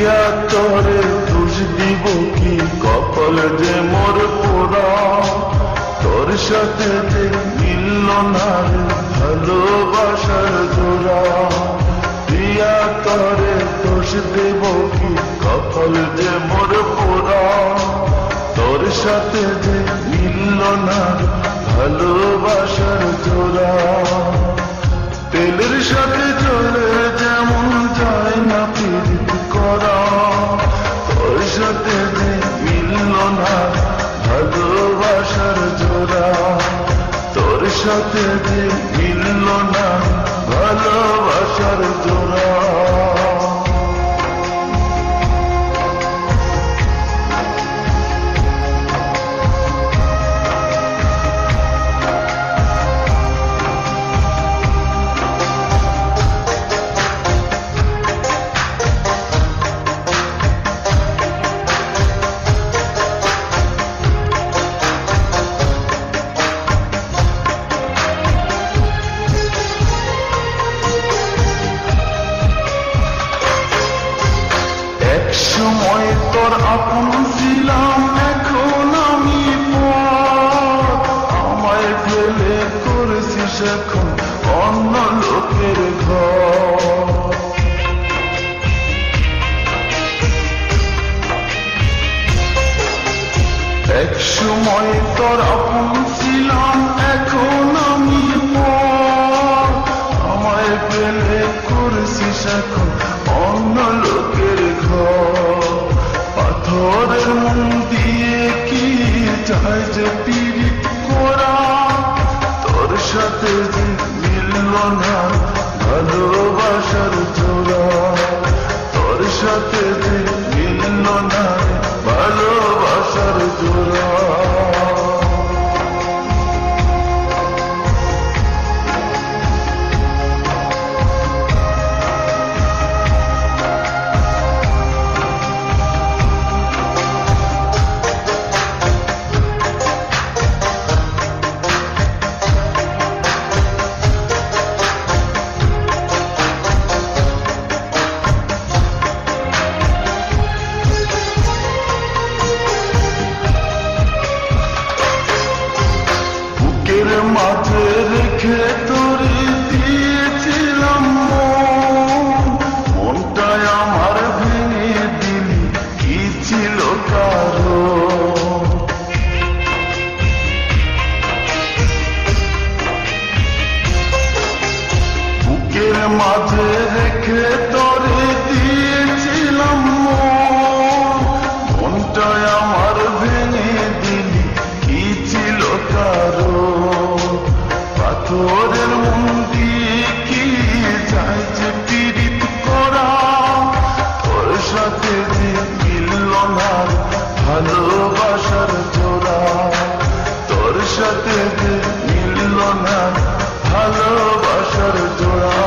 প্রিয়া তরে দোষ দিব কি, কপাল যে মোর পোড়া, তোর সাথে যে মিলল না রে ভালোবাসার জোড়া। প্রিয়া তরে দোষ দিব কি, কপাল যে মোর পোড়া, তোর সাথে যে মিলল না রে ভালোবাসার জোড়া। তেলের সাথে চলে যেমন যায় না প্রীতি করা, তোর সাথে যে মিলল না ভালোবাসার জোড়া, তোর সাথে যে মিলল না ভালোবাসার জোড়া। সময় তোর আপন ছিলাম, এখন আমি পর, আমায় ফেলে করেছিস এখন অন্য লোকের ঘর। এক সময় তোর আপন ছিলাম, এখন আমি পর, আমায় ফেলে করেছিস এখন অন্য লোকের ঘর। পাথরের মন দিয়ে কি চাই যে পীড়িত করা, তোর সাথে যে মিলল না ভালোবাসার জোড়া, তোর সাথে যে মিলল না ভালোবাসার জোড়া। মাঝে রেখে তোরে দিয়েছিলাম মনটায় আমার ভেঙে দিলি, কি ছিল কারণ? বুকের মাঝে রেখে তোরে দিয়েছিলাম মনটায় আমার ভেঙে দিলি, কি ছিল কারণ? পাথরের মন দিয়ে কি চাই যে পীড়িত করা, তোর সাথে যে মিলল না ভালোবাসার জোড়া, তোর সাথে যে মিলল না ভালোবাসার জোড়া।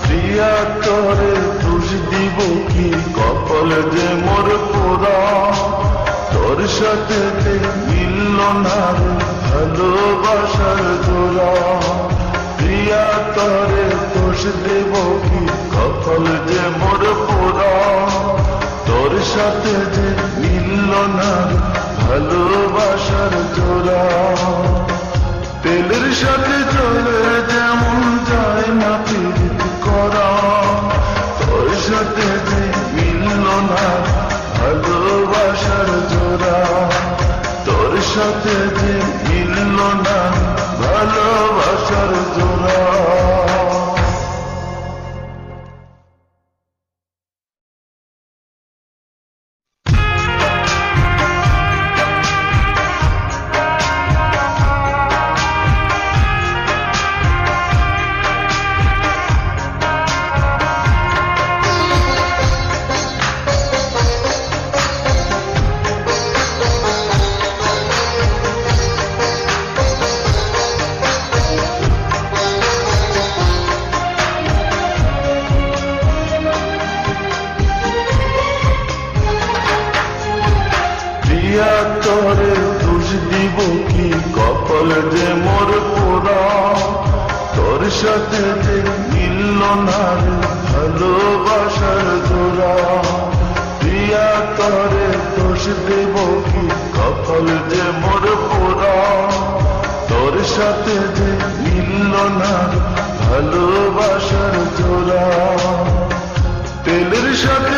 প্রিয়া তরে দোষ দিব কি, কপাল যে মোর পোড়া, তোর সাথে যে মিলল না ভালোবাসার জোড়া। প্রিয়া তরে দোষ দেব কি, কপাল যে মোর পোড়া, তোর সাথে যে মিলল না ভালোবাসার জোড়া। তেলের সাথে চলে যেমন যায় না প্রীতি করা, তোর সাথে যে মিলল না ভালোবাসার জোড়া, তোর সাথে যে মিলল না ভালোবাসার জোড়া। তরে দোষ দিব কি, কপাল যে মোর পোড়া, তোর সাথে যে মিলল না ভালোবাসার জোড়া। দেব কি কপাল যে মোর পোড়া তোর সাথে যে মিলল না ভালোবাসার জোড়া তেলের সাথে